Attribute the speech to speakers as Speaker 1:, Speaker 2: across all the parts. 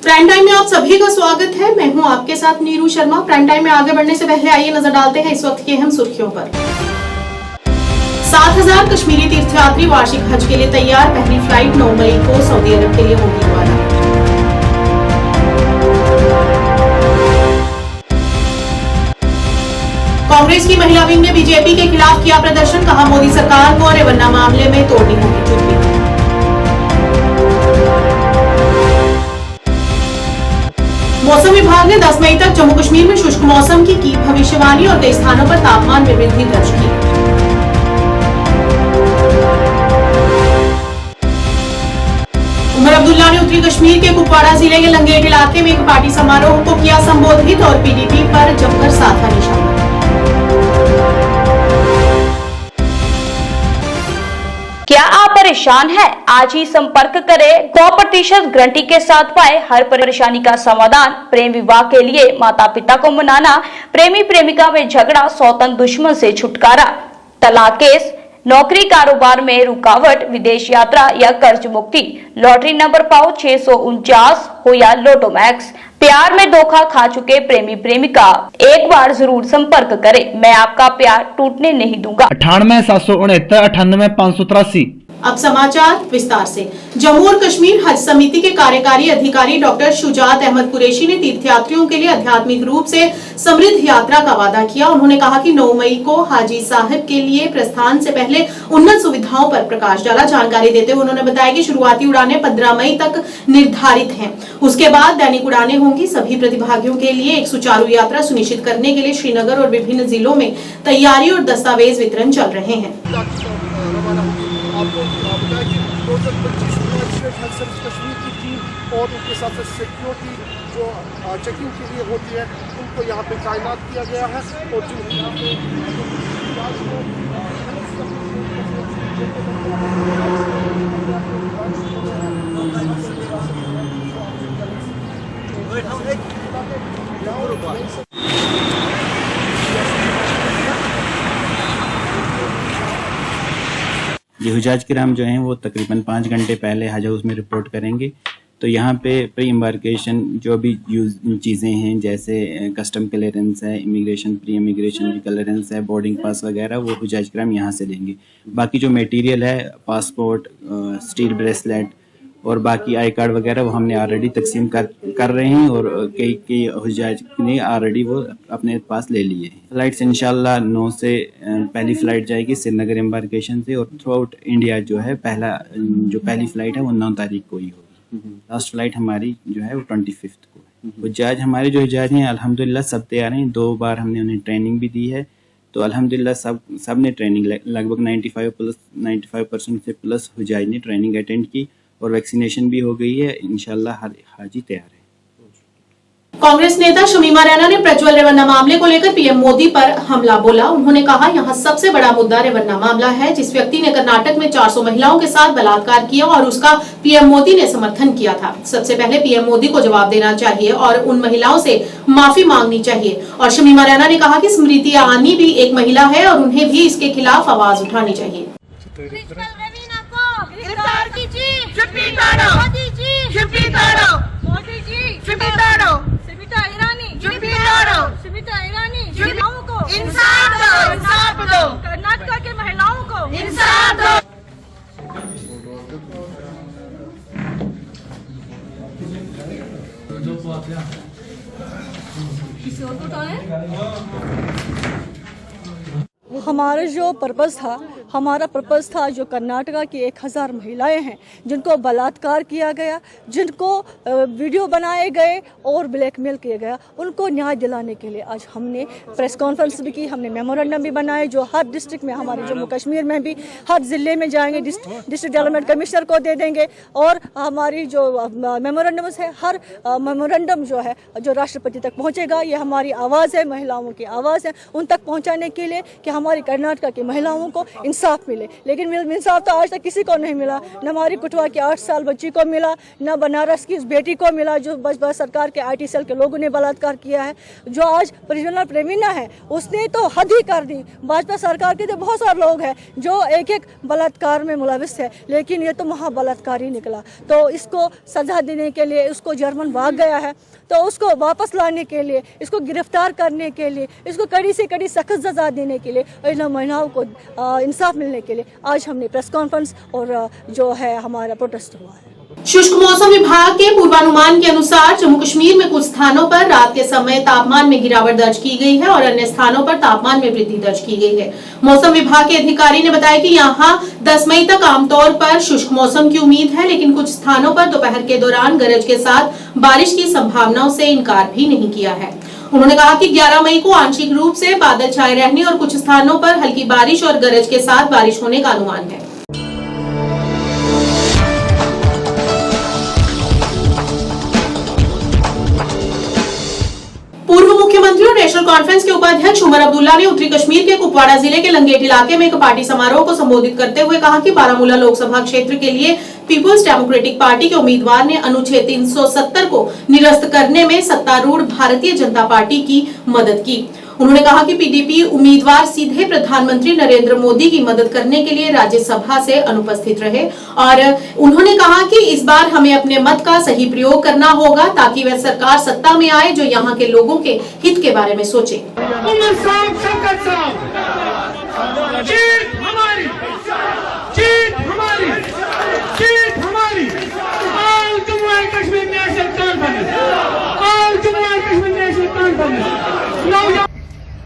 Speaker 1: Prime time में आप सभी का स्वागत है। मैं हूं आपके साथ नीरू शर्मा। प्राइम टाइम में आगे बढ़ने से पहले आइए नजर डालते हैं इस वक्त की अहम सुर्खियों पर। 7,000 कश्मीरी तीर्थयात्री वार्षिक हज के लिए तैयार। पहली फ्लाइट 9 मई को सऊदी अरब के लिए होगी रवाना। कांग्रेस की महिला विंग ने बीजेपी के खिलाफ किया प्रदर्शन। कहा मोदी सरकार को रेवन्ना मामले में तोड़नी होगी चुप्पी। मौसम विभाग ने 10 मई तक जम्मू कश्मीर में शुष्क मौसम की भविष्यवाणी और कई स्थानों पर तापमान में वृद्धि दर्ज की। उमर अब्दुल्ला ने उत्तरी कश्मीर के कुपवाड़ा जिले के लंगेट इलाके में एक पार्टी समारोह को किया संबोधित और पीडीपी पर जमकर साधा निशाना।
Speaker 2: क्या आप परेशान हैं? आज ही संपर्क करें। 100% गारंटी के साथ पाए हर परेशानी का समाधान। प्रेम विवाह के लिए माता पिता को मनाना, प्रेमी प्रेमिका में झगड़ा, सौतन दुश्मन से छुटकारा, तलाक केस, नौकरी कारोबार में रुकावट, विदेश यात्रा या कर्ज मुक्ति, लॉटरी नंबर पाओ 649 हो या लोटो मैक्स, प्यार में धोखा खा चुके प्रेमी प्रेमिका, एक बार जरूर संपर्क करें। मैं आपका प्यार टूटने नहीं दूंगा।
Speaker 3: 98 769 98 583।
Speaker 1: अब समाचार विस्तार से। जम्मू और कश्मीर हज समिति के कार्यकारी अधिकारी डॉक्टर शुजात अहमद कुरैशी ने तीर्थयात्रियों के लिए आध्यात्मिक रूप से समृद्ध यात्रा का वादा किया। उन्होंने कहा कि 9 मई को हाजी साहिब के लिए प्रस्थान से पहले उन्नत सुविधाओं पर प्रकाश डाला। जानकारी देते हुए उन्होंने बताया कि शुरुआती उड़ानें 15 मई तक निर्धारित हैं। उसके बाद दैनिक उड़ानें होंगी। सभी प्रतिभागियों के लिए एक सुचारू यात्रा सुनिश्चित करने के लिए श्रीनगर और विभिन्न जिलों में तैयारी और दस्तावेज वितरण चल रहे हैं।
Speaker 4: आपको बताया कि 2025 हज सर्विस कश्मीर की टीम और उनके साथ सिक्योरिटी जो चेकिंग के लिए होती है उनको यहाँ पे तैनात किया गया है। और जो यहाँ पे
Speaker 5: ये हुजाज किराम जो हैं वो तकरीबन 5 घंटे पहले हज हाउस में रिपोर्ट करेंगे। तो यहाँ पे प्री एम्बार्केशन जो भी चीज़ें हैं जैसे कस्टम क्लियरेंस है, इमिग्रेशन, प्री इमिग्रेशन की क्लियरेंस है, बोर्डिंग पास वगैरह, वो हुजाज किराम यहाँ से लेंगे। बाकी जो मटेरियल है, पासपोर्ट, स्टील ब्रेसलेट और बाकी आई कार्ड वगैरह वो हमने ऑलरेडी तकसीम कर रहे हैं और कई हुजाज ने ऑलरेडी वो अपने पास ले लिए हैं। फ्लाइट्स इंशाल्लाह 9 से पहली फ़्लाइट जाएगी श्रीनगर एम्बार्केशन से और थ्रू आउट इंडिया जो है पहली फ़्लाइट है वो 9 तारीख को ही होगी। लास्ट फ्लाइट हमारी जो है वो 25 को है। हुजाज हमारे जो हुजाज हैं अल्हम्दुलिल्लाह सब तैयार हैं। 2 बार हमने उन्हें ट्रेनिंग भी दी है। तो अल्हम्दुलिल्लाह सब ने ट्रेनिंग लगभग 95% से प्लस हुजाज ने ट्रेनिंग अटेंड की और वैक्सीनेशन भी हो गई है। इंशाल्लाह हर हाजी तैयार है।
Speaker 1: कांग्रेस नेता शमीमा रैना ने प्रज्वल रेवन्ना मामले को लेकर पीएम मोदी पर हमला बोला। उन्होंने कहा यहां सबसे बड़ा मुद्दा रेवन्ना मामला है। जिस व्यक्ति ने कर्नाटक में 400 महिलाओं के साथ बलात्कार किया और उसका पीएम मोदी ने समर्थन किया था। सबसे पहले पीएम मोदी को जवाब देना चाहिए और उन महिलाओं से माफी मांगनी चाहिए। और शमीमा रैना ने कहा कि स्मृति ईरानी भी एक महिला है और उन्हें भी इसके खिलाफ आवाज उठानी चाहिए।
Speaker 6: गिरफ्तार कीजिए, चुप्पी तोड़ो, मोदी जी, चुप्पी तोड़ो, मोदी जी, चुप्पी तोड़ो, स्मृति ईरानी, चुप्पी तोड़ो, स्मृति ईरानी, महिलाओं को इंसाफ दो, इंसाफ दो, कर्नाटक के महिलाओं को इंसाफ दो। किसी और को उठाएं?
Speaker 7: हमारा जो पर्पज़ था, हमारा पर्पज़ था जो कर्नाटका की 1000 महिलाएं हैं जिनको बलात्कार किया गया, जिनको वीडियो बनाए गए और ब्लैकमेल किया गया, उनको न्याय दिलाने के लिए आज हमने प्रेस कॉन्फ्रेंस भी की। हमने मेमोरेंडम भी बनाए जो हर डिस्ट्रिक्ट में, हमारे जम्मू कश्मीर में भी हर ज़िले में जाएंगे, डिस्ट्रिक्ट डेवलपमेंट कमिश्नर को दे देंगे। और हमारी जो मेमोरेंडम्स है, हर मेमोरेंडम जो है जो राष्ट्रपति तक पहुँचेगा। ये हमारी आवाज़ है, महिलाओं की आवाज़ है, उन तक पहुँचाने के लिए कि हमारी कर्नाटका की महिलाओं को इंसाफ मिले। लेकिन इंसाफ तो आज तक किसी को नहीं मिला, न हमारी कुटवा की 8 साल बच्ची को मिला, न बनारस की उस बेटी को मिला जो भाजपा सरकार के IT सेल के लोगों ने बलात्कार किया है। जो आज प्रिजनर प्रेमीना है उसने तो हद ही कर दी। भाजपा सरकार के तो बहुत सारे लोग हैं जो एक एक बलात्कार में मुलविस है, लेकिन ये तो महाबलात्कार ही निकला। तो इसको सजा देने के लिए उसको जर्मन भाग गया है, तो उसको वापस लाने के लिए, इसको गिरफ्तार करने के लिए, इसको कड़ी से कड़ी सख्त सजा देने के लिए और इन महिलाओं को इंसाफ मिलने के लिए आज हमने प्रेस कॉन्फ्रेंस और जो है हमारा प्रोटेस्ट हुआ है।
Speaker 1: शुष्क मौसम विभाग के पूर्वानुमान के अनुसार जम्मू कश्मीर में कुछ स्थानों पर रात के समय तापमान में गिरावट दर्ज की गई है और अन्य स्थानों पर तापमान में वृद्धि दर्ज की गई है। मौसम विभाग के अधिकारी ने बताया कि यहां 10 मई तक आमतौर पर शुष्क मौसम की उम्मीद है, लेकिन कुछ स्थानों पर दोपहर के दौरान गरज के साथ बारिश की संभावनाओं से इनकार भी नहीं किया है। उन्होंने कहा कि 11 मई को आंशिक रूप से बादल छाए रहने और कुछ स्थानों पर हल्की बारिश और गरज के साथ बारिश होने का अनुमान है। पूर्व मुख्यमंत्री और नेशनल कॉन्फ्रेंस के उपाध्यक्ष उमर अब्दुल्ला ने उत्तरी कश्मीर के कुपवाड़ा जिले के लंगेट इलाके में एक पार्टी समारोह को संबोधित करते हुए कहा कि बारामूला लोकसभा क्षेत्र के लिए पीपुल्स डेमोक्रेटिक पार्टी के उम्मीदवार ने अनुच्छेद 370 को निरस्त करने में सत्तारूढ़ भारतीय जनता पार्टी की मदद की। उन्होंने कहा कि पीडीपी उम्मीदवार सीधे प्रधानमंत्री नरेंद्र मोदी की मदद करने के लिए राज्यसभा से अनुपस्थित रहे और उन्होंने कहा कि इस बार हमें अपने मत का सही प्रयोग करना होगा ताकि वह सरकार सत्ता में आए जो यहाँ के लोगों के हित के बारे में सोचे।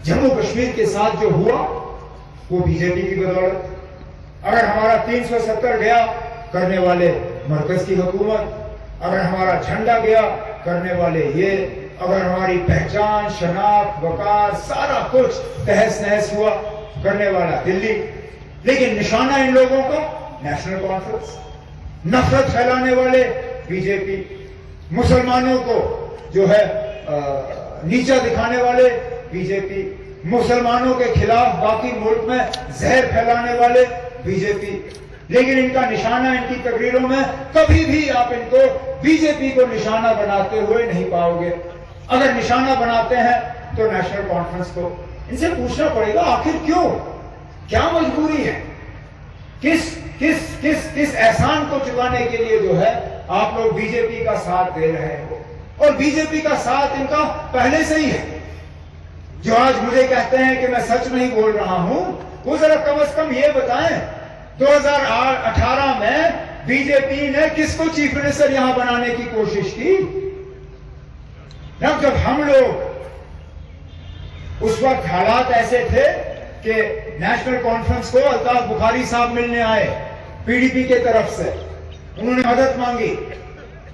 Speaker 8: जम्मू कश्मीर के साथ जो हुआ वो बीजेपी की बदौलत। अगर हमारा 370 गया करने वाले मरकज की हुकूमत, अगर हमारा झंडा गया करने वाले ये, अगर हमारी पहचान, शनाख्त, वकार सारा कुछ तहस नहस हुआ करने वाला दिल्ली। लेकिन निशाना इन लोगों का नेशनल कॉन्फ्रेंस, नफरत फैलाने वाले बीजेपी, मुसलमानों को जो है नीचा दिखाने वाले बीजेपी, मुसलमानों के खिलाफ बाकी मुल्क में जहर फैलाने वाले बीजेपी। लेकिन इनका निशाना इनकी तकरीरों में कभी भी आप इनको बीजेपी को निशाना बनाते हुए नहीं पाओगे। अगर निशाना बनाते हैं तो नेशनल कॉन्फ्रेंस को इनसे पूछना पड़ेगा आखिर क्यों, क्या मजबूरी है, किस किस किस किस एहसान को चुकाने के लिए जो है आप लोग बीजेपी का साथ दे रहे हो। और बीजेपी का साथ इनका पहले से ही है। जो आज मुझे कहते हैं कि मैं सच नहीं बोल रहा हूं, वो जरा कम से कम ये बताएं 2018 में बीजेपी ने किसको चीफ मिनिस्टर यहां बनाने की कोशिश की। जब हम लोग उस वक्त हालात ऐसे थे कि नेशनल कॉन्फ्रेंस को अल्ताफ बुखारी साहब मिलने आए पीडीपी के तरफ से, उन्होंने मदद मांगी,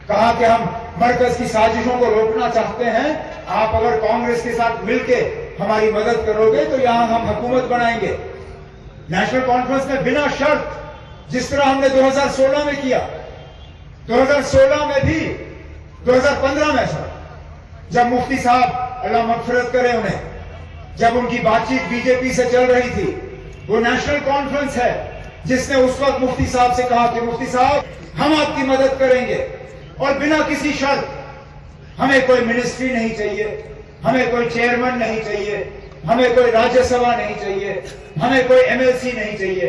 Speaker 8: कहा कि हम मरकज की साजिशों को रोकना चाहते हैं, आप अगर कांग्रेस के साथ मिलके हमारी मदद करोगे तो यहां हम हुकूमत बनाएंगे। नेशनल कॉन्फ्रेंस में बिना शर्त, जिस तरह हमने 2016 में किया, 2016 में भी 2015 में जब मुफ्ती साहब अल्लाह मगफिरत करे उन्हें, जब उनकी बातचीत बीजेपी से चल रही थी, वो नेशनल कॉन्फ्रेंस है जिसने उस वक्त मुफ्ती साहब से कहा कि मुफ्ती साहब हम आपकी मदद करेंगे और बिना किसी शर्त, हमें कोई मिनिस्ट्री नहीं चाहिए, हमें कोई चेयरमैन नहीं चाहिए, हमें कोई राज्यसभा नहीं चाहिए, हमें कोई एमएलसी नहीं चाहिए।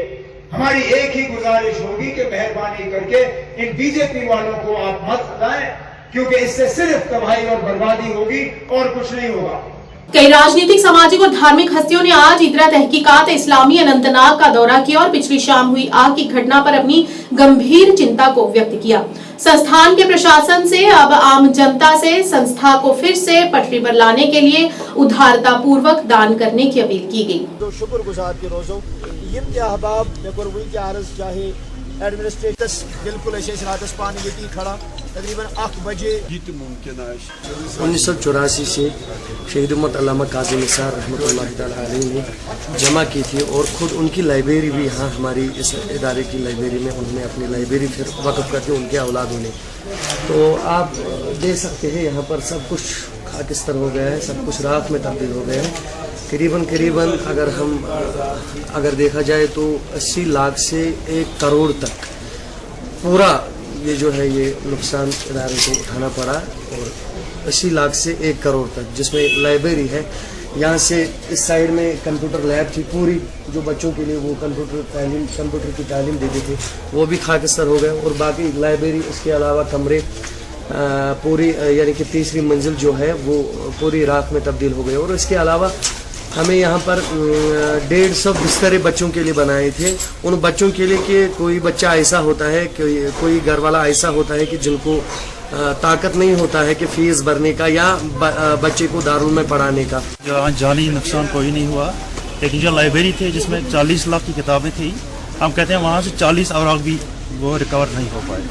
Speaker 8: हमारी एक ही गुजारिश होगी कि मेहरबानी करके इन बीजेपी वालों को आप मत हटाएं, क्योंकि इससे सिर्फ तबाही और बर्बादी होगी और कुछ नहीं होगा।
Speaker 1: कई राजनीतिक, सामाजिक और धार्मिक हस्तियों ने आज इदरा तहकीकात इस्लामी अनंतनाग का दौरा किया और पिछली शाम हुई आग की घटना पर अपनी गंभीर चिंता को व्यक्त किया। संस्थान के प्रशासन से अब आम जनता से संस्था को फिर से पटरी पर लाने के लिए उदारता पूर्वक दान करने की अपील की गई।
Speaker 9: शुक्रगुजार के रोजों यम अहबाब मे कोर वह अर्ज चाहे एडमिनिस्ट्रेटस बिल्कुल रात पान ये खड़ा तकरीबन 8 बजे।
Speaker 10: 1984 से शहीद उम्मत अल्लामा काजी निसार रहमतुल्लाह तआला अलैह ने जमा की थी और ख़ुद उनकी लाइब्रेरी भी यहाँ हमारी इस इदारे की लाइब्रेरी में उन्होंने अपनी लाइब्रेरी फिर वक़्फ़ करके उनके औलादों ने, तो आप देख सकते हैं यहाँ पर सब कुछ खाकिस्तर हो गया है, सब कुछ राख में तब्दील हो गया है। करीबन अगर देखा जाए तो 80 लाख से 1 करोड़ तक पूरा ये जो है ये नुकसान इदारे को उठाना पड़ा, और 80 लाख से 1 करोड़ तक, जिसमें लाइब्रेरी है, यहाँ से इस साइड में कंप्यूटर लैब थी पूरी, जो बच्चों के लिए वो कंप्यूटर की तालीम देते थे, वो भी खाकस्तर हो गए, और बाकी लाइब्रेरी, इसके अलावा कमरे पूरी यानी कि तीसरी मंजिल जो है वो पूरी राख में तब्दील हो गई। और इसके अलावा हमें यहाँ पर 150 बिस्तरे बच्चों के लिए बनाए थे, उन बच्चों के लिए कि कोई बच्चा ऐसा होता है, कोई घर वाला ऐसा होता है कि जिनको ताकत नहीं होता है कि फीस भरने का या बच्चे को दारुल में पढ़ाने का।
Speaker 11: जानी नुकसान कोई नहीं हुआ, लेकिन जो लाइब्रेरी थी जिसमें 40 लाख की किताबें थी, हम कहते हैं वहाँ से 40 अवराक भी वो रिकवर नहीं हो पाए,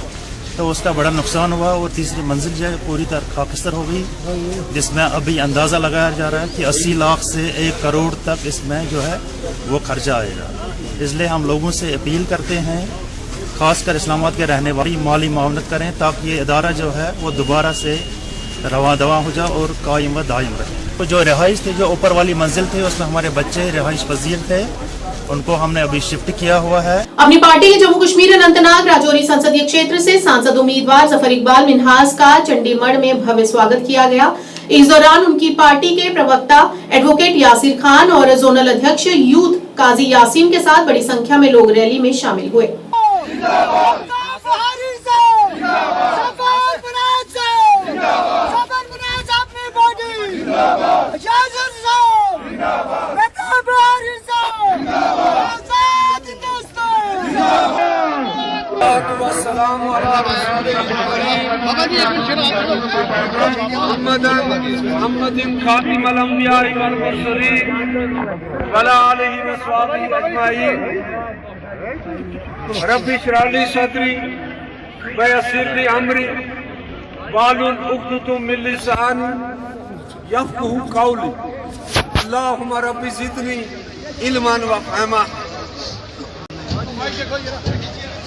Speaker 11: तो उसका बड़ा नुकसान हुआ। और तीसरी मंजिल जो है पूरी तरह खाकस्तर हो गई, जिसमें अभी अंदाज़ा लगाया जा रहा है कि 80 लाख से 1 करोड़ तक इसमें जो है वो खर्चा आएगा। इसलिए हम लोगों से अपील करते हैं, खासकर इस्लामाबाद के रहने वाली माली मावनत करें, ताकि ये इदारा जो है वो दोबारा से रवा दवा हो जाए और कायम व दायम रहे। तो जो रिहाइश थी, जो ऊपर वाली मंजिल थी, उसमें हमारे बच्चे रिहाइश पजीर थे, उनको हमने अभी शिफ्ट किया हुआ है।
Speaker 1: अपनी पार्टी के जम्मू कश्मीर अनंतनाग राजौरी संसदीय क्षेत्र से सांसद उम्मीदवार जफर इकबाल मिन्हास का चंडीगढ़ में भव्य स्वागत किया गया। इस दौरान उनकी पार्टी के प्रवक्ता एडवोकेट यासिर खान और जोनल अध्यक्ष यूथ काजी यासीन के साथ बड़ी संख्या में लोग रैली में शामिल हुए।
Speaker 12: रब्बी इश्रह ली सदरी व यस्सिर ली अमरी वाहलुल उक़दतम मिन लिसानी यफ़क़हू क़ौली अल्लाहुम्मा रब्बी ज़िदनी इल्मन व फ़हमा।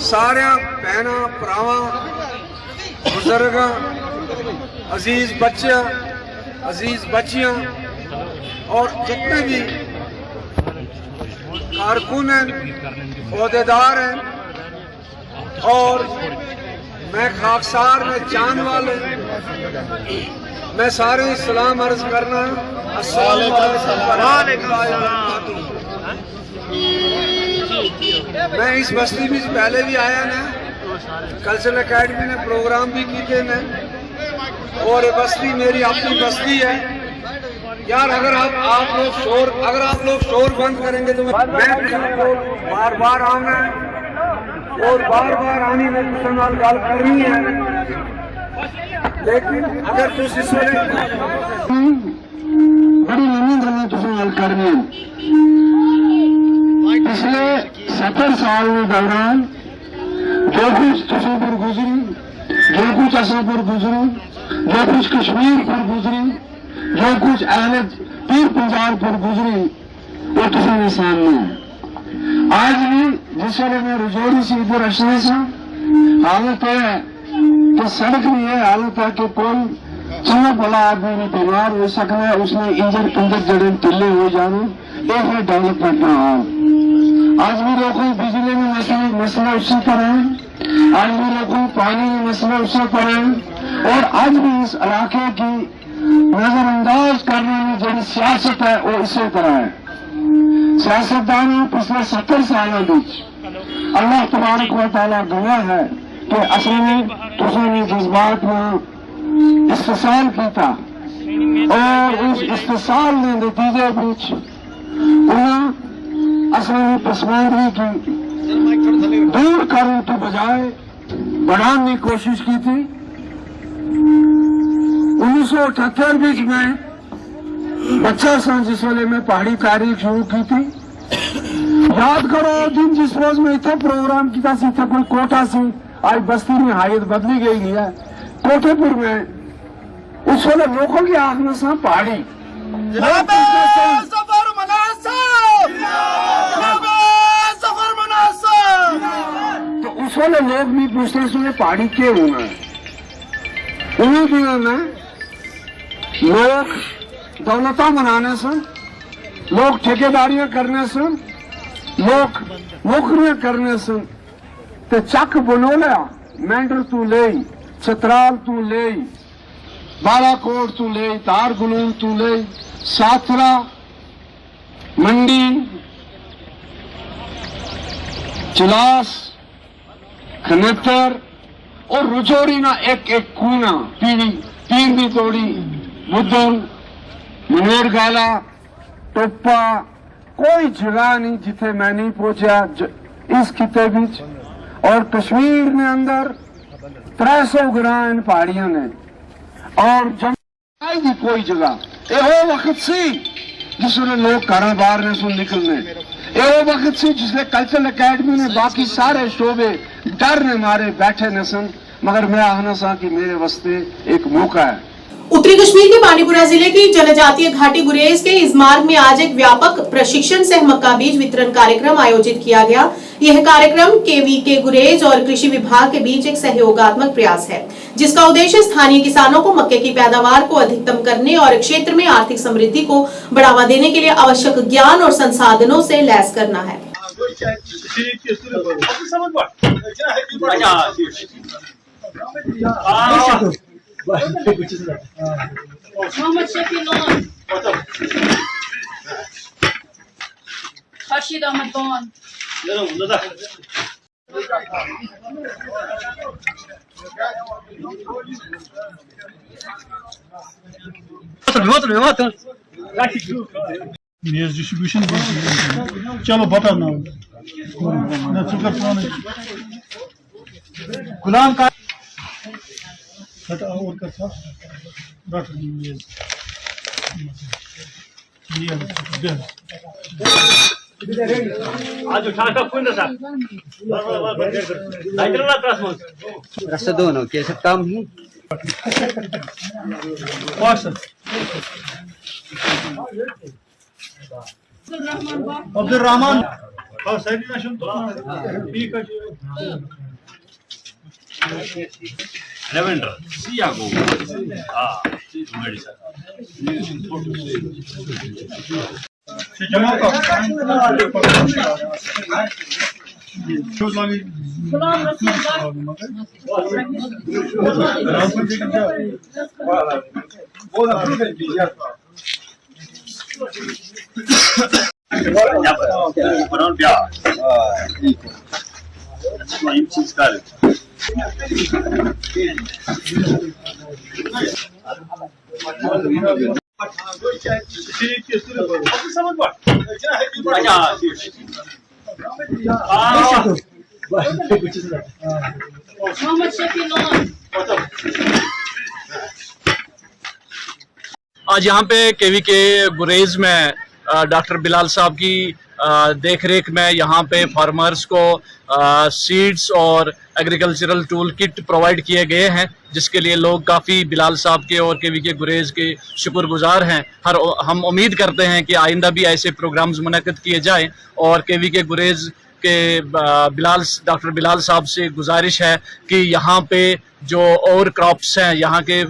Speaker 12: सारे भैनां भरावां बुजुर्गां अजीज बच्चे अजीज बच्चियां और जितने भी कारकुन हैं, ओहदेदार हैं, और मैं खाकसार में जान वाले, मैं सारे सलाम अर्ज करना। मैं इस बस्ती में पहले भी आया ना, कल्चरल अकेडमी ने प्रोग्राम भी किए थे मैं, और बस्ती मेरी अपनी बस्ती है यार। अगर आप लोग शोर बंद करेंगे तो मैं बार बार आऊंगा और बार बार आने में कुछ गल करनी है, लेकिन अगर तुम इस
Speaker 13: बड़ी लंबी गल तुम करनी है। पिछले 70 साल के दौरान जो कुछ तुम पर गुजरी, जो कुछ असर पर गुजरी, जो कुछ कश्मीर पर गुजरी, जो कुछ अहले पीर पंजाब पर गुजरी, वो तुम्हारे सामने है। आज भी जिस वेले मैं रजौरी से इधर अचने से हालत है कि सड़क नहीं है, हालत है कि कोई चंगा भला आदमी भी बीमार हो सकता है, उसने इंजन अंदर जड़े टिले हो जाने, एक है डेवलपमेंट का हाल। आज भी लोगों बिजली में मसला उसी तरह है, आज भी लोगों पानी में मसला उसी तरह है, और आज भी इस इलाके की नजरअंदाज करने में जो सियासत है वो इसी तरह है। सियासतदानों पिछले 70 सालों बीच अल्लाह तबारक व तआला गवाह है कि असल में तुझे जज्बात में इस्तेसाल किया, और उस इस्तेसाल ने नतीजे बीच उन्हें असल में पसमानदगी की दूर करने के बजाय बढ़ाने की कोशिश की थी। 1978 बीच में बच्चा सा जिस वेले में पहाड़ी तारीख शुरू की थी, याद करो दिन जिस रोज में इतना प्रोग्राम किया, इतना कोई कोटा से आज बस्ती में हायत बदली गई है, कोटेपुर में उस वेले लोगों की आंख में सा पहाड़ी तो उस वेले लोग भी पूछते सुने पहाड़ी के होना है। उन्हीं दिनों में लोग दौलता बनाने से, लोग ठेकेदारियां करने से, लोग नौकरियां करने से ते चक बनोलिया मेंढर तू ले, चतराल तू ले, बालाकोट तू ले, दारगुलूम तू ले, साथरा, मंडी, चिलास, खनेतर और रजौरी ना एक एक कूना, पीरनी तोड़ी, मुद्दन, मनेर गाला, टोपा, कोई जगह नहीं जिथे मैं नहीं पहुंचा इस खिते बीच। और कश्मीर ने अंदर 300 ग्राम इन पहाड़ियों ने, और जम्मू की कोई जगह यो वक्त सी जिसने लोग घर बाहर ने सुन निकलने, यो वक्त सी जिसने कल्चरल अकेडमी ने बाकी सारे शोबे डर ने मारे बैठे न सन, मगर मैं आहना सा कि मेरे वास्ते एक मौका है।
Speaker 1: उत्तरी कश्मीर के बांडीपुरा जिले की जनजातीय घाटी गुरेज के इस मार्ग में आज एक व्यापक प्रशिक्षण सह मक्का बीज वितरण कार्यक्रम आयोजित किया गया। यह कार्यक्रम केवीके गुरेज और कृषि विभाग के बीच एक सहयोगात्मक प्रयास है, जिसका उद्देश्य स्थानीय किसानों को मक्के की पैदावार को अधिकतम करने और क्षेत्र में आर्थिक समृद्धि को बढ़ावा देने के लिए आवश्यक ज्ञान और संसाधनों से लैस करना है।
Speaker 14: डिस्ट्रीब्यूशन चलो बता ना गुलाम का और का डॉक्टर आज उठा का फोन रहा
Speaker 15: रस्ता दोनों के सब काम ही
Speaker 14: अब्दुल रहमान और सैदी नशम तो ठीक है
Speaker 16: Lavender, Siago, medicine.
Speaker 17: आज यहाँ पे केवीके गुरेज में डॉक्टर बिलाल साहब की देखरेख में यहाँ पे फार्मर्स को सीड्स और एग्रीकल्चरल टूल किट प्रोवाइड किए गए हैं, जिसके लिए लोग काफ़ी बिलाल साहब के और केवीके गुरेज के शुक्रगुजार हैं। हम उम्मीद करते हैं कि आइंदा भी ऐसे प्रोग्राम्स मुनक़िद किए जाएं और केवीके गुरेज के डॉक्टर बिलाल साहब से गुजारिश है कि यहाँ पे जो और क्रॉप्स हैं, यहाँ के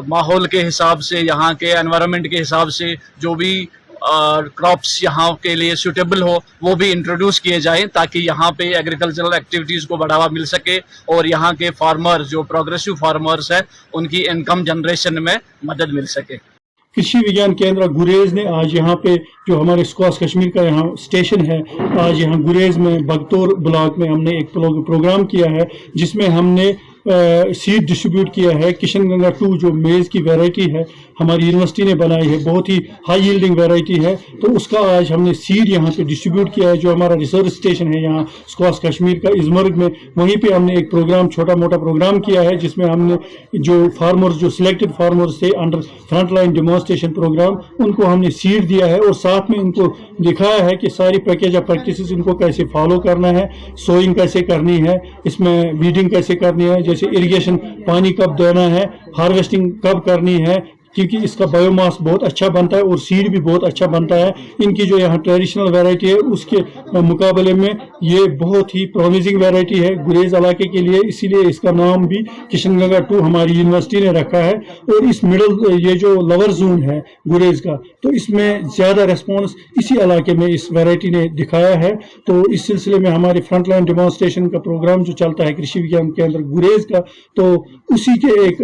Speaker 17: माहौल के हिसाब से, यहाँ के एनवायरनमेंट के हिसाब से जो भी क्रॉप्स यहाँ के लिए सूटेबल हो वो भी इंट्रोड्यूस किए जाएं, ताकि यहाँ पे एग्रीकल्चरल एक्टिविटीज़ को बढ़ावा मिल सके और यहाँ के फार्मर्स जो प्रोग्रेसिव फार्मर्स हैं उनकी इनकम जनरेशन में मदद मिल सके।
Speaker 14: कृषि विज्ञान केंद्र गुरेज ने आज यहाँ पे जो हमारे स्क्वाश कश्मीर का यहाँ स्टेशन है, आज यहाँ गुरेज में बगतौर ब्लॉक में हमने एक प्रोग्राम किया है, जिसमें हमने सीड डिस्ट्रीब्यूट किया है। किशन गंगा 2 जो मेज़ की वैरायटी है हमारी यूनिवर्सिटी ने बनाई है, बहुत ही हाई यील्डिंग वैरायटी है, तो उसका आज हमने सीड यहाँ पे डिस्ट्रीब्यूट किया है। जो हमारा रिसर्च स्टेशन है यहाँ स्क्वाश कश्मीर का इजमर्ग में, वहीं पे हमने एक प्रोग्राम, छोटा मोटा प्रोग्राम किया है, जिसमें हमने जो फार्मर्स, जो सिलेक्टेड फार्मर्स थे under front line demonstration program, उनको हमने सीड दिया है और साथ में उनको दिखाया है कि सारी पैकेज ऑफ प्रैक्टिसेस इनको कैसे फॉलो करना है, सोइंग कैसे करनी है, इसमें वीडिंग कैसे करनी है, जैसे इरिगेशन पानी कब देना है, हार्वेस्टिंग कब करनी है, क्योंकि इसका बायोमास बहुत अच्छा बनता है और सीड भी बहुत अच्छा बनता है। इनकी जो यहाँ ट्रेडिशनल वैरायटी है उसके मुकाबले में ये बहुत ही प्रोमिसिंग वैरायटी है गुरेज इलाके के लिए, इसीलिए इसका नाम भी किशनगंगा 2 हमारी यूनिवर्सिटी ने रखा है। और इस मिडल ये जो लवर जोन है गुरेज का, तो इसमें ज़्यादा रेस्पॉन्स इसी इलाके में इस वैरायटी ने दिखाया है। तो इस सिलसिले में हमारे फ्रंटलाइन डेमोन्स्ट्रेशन का प्रोग्राम जो चलता है कृषि विज्ञान केंद्र गुरेज का, तो उसी के एक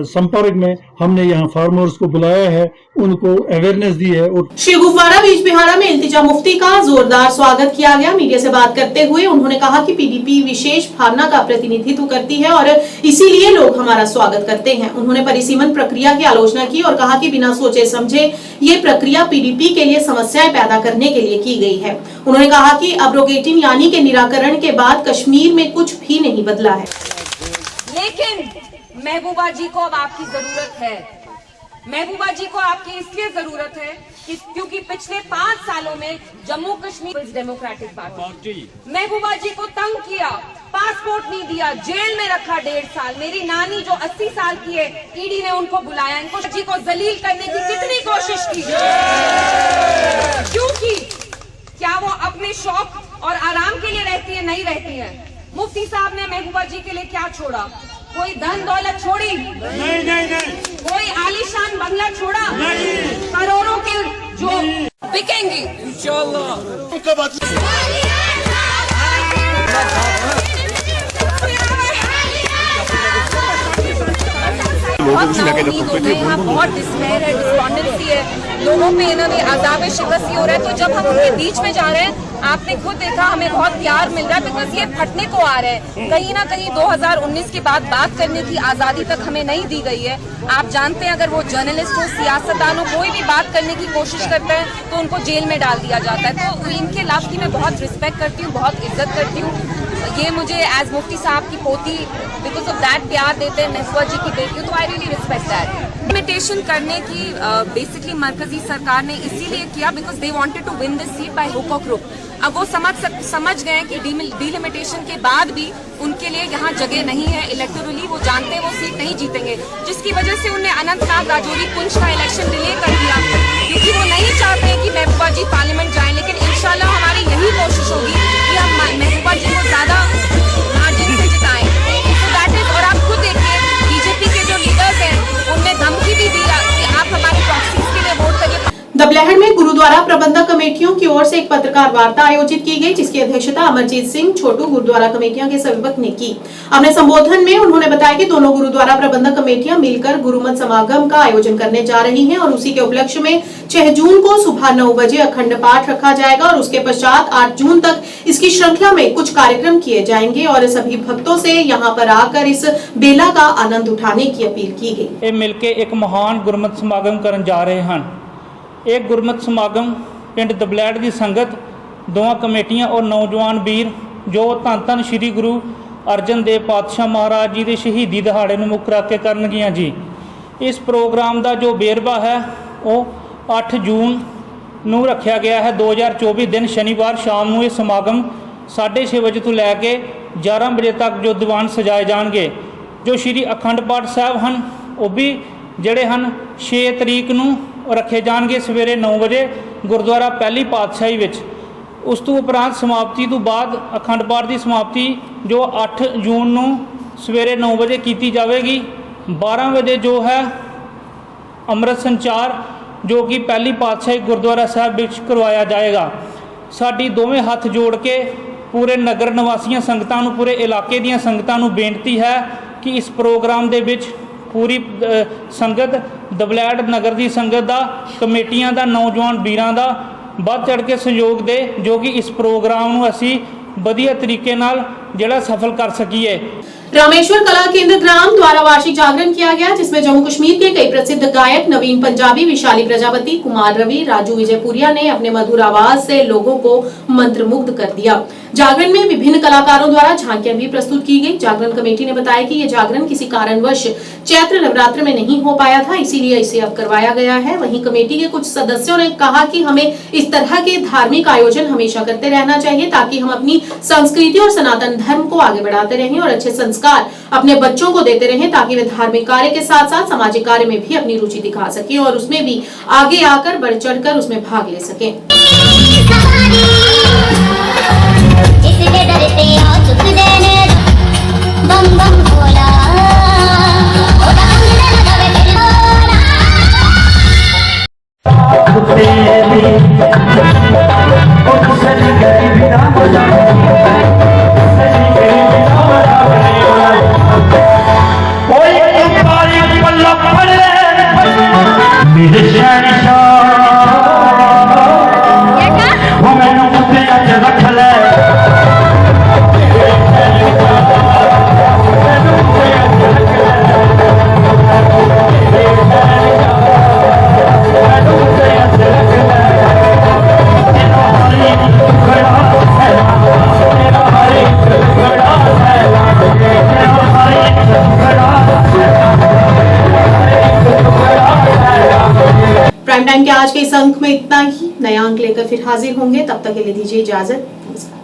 Speaker 14: संपर्क में हमने यहाँ फार्मर्स को बुलाया है, उनको अवेयरनेस दी है। और
Speaker 1: श्री गुफवाड़ा बीजबिहाड़ा में इल्तिजा मुफ्ती का जोरदार स्वागत किया गया। मीडिया से बात करते हुए उन्होंने कहा कि पीडीपी विशेष भावना का प्रतिनिधित्व करती है और इसीलिए लोग हमारा स्वागत करते हैं। उन्होंने परिसीमन प्रक्रिया की आलोचना की और कहा कि बिना सोचे समझे ये प्रक्रिया पीडीपी के लिए समस्याएं पैदा करने के लिए की गई है। उन्होंने कहा कि अब्रोगेटिन यानी के निराकरण के बाद कश्मीर में कुछ भी नहीं बदला है।
Speaker 16: लेकिन महबूबा जी को अब आपकी जरूरत है। महबूबा जी को आपकी इसलिए जरूरत है कि क्योंकि पिछले 5 सालों में जम्मू कश्मीर डेमोक्रेटिक पार्टी महबूबा जी को तंग किया, पासपोर्ट नहीं दिया, जेल में रखा 1.5 साल। मेरी नानी जो 80 साल की है, ईडी ने उनको बुलाया, इनको जी को जलील करने की कितनी कोशिश की, क्योंकि क्या वो अपने शौक और आराम के लिए रहती है? नहीं रहती है। मुफ्ती साहब ने महबूबा जी के लिए क्या छोड़ा? कोई धन दौलत छोड़ी? नहीं। कोई आलीशान बंगला छोड़ा? नहीं। करोड़ों के जो बिकेंगे इंशाल्लाह। बहुत नाउम्मीद हो गए, यहाँ बहुत डिस्पेयर है, डिस्पॉन्डेंसी है, लोगों पे इन्होंने आज़ाब शिकस्त हो रहा है। तो जब हम उनके बीच में जा रहे हैं, आपने खुद देखा हमें बहुत प्यार मिल रहा है, बिकॉज ये फटने को आ रहे हैं। कहीं ना कहीं 2019 के बाद बात करने की आज़ादी तक हमें नहीं दी गई है। आप जानते हैं अगर वो जर्नलिस्ट हो, सियासतदान हो, कोई भी बात करने की कोशिश करता है तो उनको जेल में डाल दिया जाता है। तो इनके लाभ की मैं बहुत रिस्पेक्ट करती हूँ, बहुत इज्जत करती हूँ। ये मुझे एज मुफ्ती साहब की पोती बिकॉज ऑफ दैट प्यार देते हैं, महबूबा जी की बेटी हूँ, तो I really respect that. Limitation करने की बेसिकली मरकजी सरकार ने इसीलिए किया because they wanted to win this seat by hook और क्रुक। अब वो समझ गए कि डीलिमिटेशन के बाद भी उनके लिए यहाँ जगह नहीं है इलेक्टोरली, वो जानते हैं वो सीट नहीं जीतेंगे, जिसकी वजह से उन्हें अनंतनाग राजौरी पुंछ का इलेक्शन डिले कर दिया, क्योंकि वो नहीं चाहते कि महबूबा जी पार्लियामेंट जाएं। लेकिन इंशाल्लाह हमारी यही कोशिश होगी कि हम महबूबा जी को ज्यादा मार्जिन से जिताएं। तो दैट इज, और आप खुद देखिए बीजेपी के जो लीडर्स हैं उनने धमकी भी दी कि आप हमारे प्रॉक्सीज के लिए वोट करिए।
Speaker 1: दबलहड़ में गुरुद्वारा प्रबंधक कमेटियों की ओर से एक पत्रकार वार्ता आयोजित की गई, जिसकी अध्यक्षता अमरजीत सिंह छोटू गुरुद्वारा कमेटियां के सभापति ने की। अपने संबोधन में उन्होंने बताया कि दोनों गुरुद्वारा प्रबंधक कमेटियां मिलकर गुरुमत समागम का आयोजन करने जा रही हैं और उसी के उपलक्ष्य में 6 जून को सुबह 9 बजे अखंड पाठ रखा जाएगा और उसके पश्चात 8 जून तक इसकी श्रृंखला में कुछ कार्यक्रम किए जाएंगे और सभी भक्तों से यहाँ पर आकर इस बेला का आनंद उठाने की अपील की गई।
Speaker 18: मिलकर एक महान गुरमत समागम करने जा रहे हैं। एक गुरमत समागम पिंड दबलैड़ की संगत, दोवां कमेटियां और नौजवान वीर जो धन धन श्री गुरु अर्जन देव पातशाह महाराज जी के शहीदी दिहाड़े में मुੱਖ रख के करनगियां जी। इस प्रोग्राम का जो बेरवा है वो 8 जून ਨੂੰ रखा गया है 2024 दिन शनिवार शाम को। ये समागम 6:30 बजे तो लैके 11 बजे तक जो दीवान सजाए जाएंगे। जो श्री अखंड पाठ साहब हैं वो भी ਜਿਹੜੇ ਹਨ 6 तरीक ਨੂੰ रखे जाएंगे सवेरे 9 बजे गुरुद्वारा पहली पातशाही विच। उस तो उपरांत समाप्ति तो बाद अखंड पाठ की समाप्ति जो 8 जून ਨੂੰ सवेरे 9 बजे की जाएगी। 12 बजे जो है अमृत संचार जो कि पहली पातशाही गुरुद्वारा साहब विच करवाया जाएगा। साडी दोवें हथ जोड़ के पूरे नगर निवासियों संगतां नूं, पूरे इलाके दीयां संगतां नूं बेनती है कि इस प्रोग्राम दे विच पूरी संगत दबलैड़ नगर की संगत का, कमेटियां का, नौजवान वीरां का बढ़ चढ़ के सहयोग दे, जो कि इस प्रोग्राम नूं असीं वधिया तरीके नाल जिहड़ा सफल कर सकीए।
Speaker 1: रामेश्वर कला केंद्र ग्राम द्वारा वार्षिक जागरण किया गया, जिसमें जम्मू कश्मीर के कई प्रसिद्ध गायक नवीन पंजाबी, विशाली प्रजापति, कुमार रवि, राजू विजयपुरिया ने अपने मधुर आवाज से लोगों को मंत्रमुग्ध कर दिया। जागरण में विभिन्न कलाकारों द्वारा झांकियां भी प्रस्तुत की गई। जागरण कमेटी ने बताया कि यह जागरण किसी कारणवश चैत्र नवरात्र में नहीं हो पाया था, इसीलिए इसे अब करवाया गया है। वहीं कमेटी के कुछ सदस्यों ने कहा कि हमें इस तरह के धार्मिक आयोजन हमेशा करते रहना चाहिए ताकि हम अपनी संस्कृति और सनातन धर्म को आगे बढ़ाते रहें और अच्छे संस्कार अपने बच्चों को देते रहें, ताकि वे धार्मिक कार्य के साथ साथ सामाजिक कार्य में भी अपनी रुचि दिखा सकें और उसमें भी आगे आकर बढ़ चढ़कर उसमें भाग ले सकें। प्राइम टाइम के आज के इस अंक में इतना ही। नया अंक लेकर फिर हाजिर होंगे, तब तक के लिए दीजिए इजाजत। नमस्कार।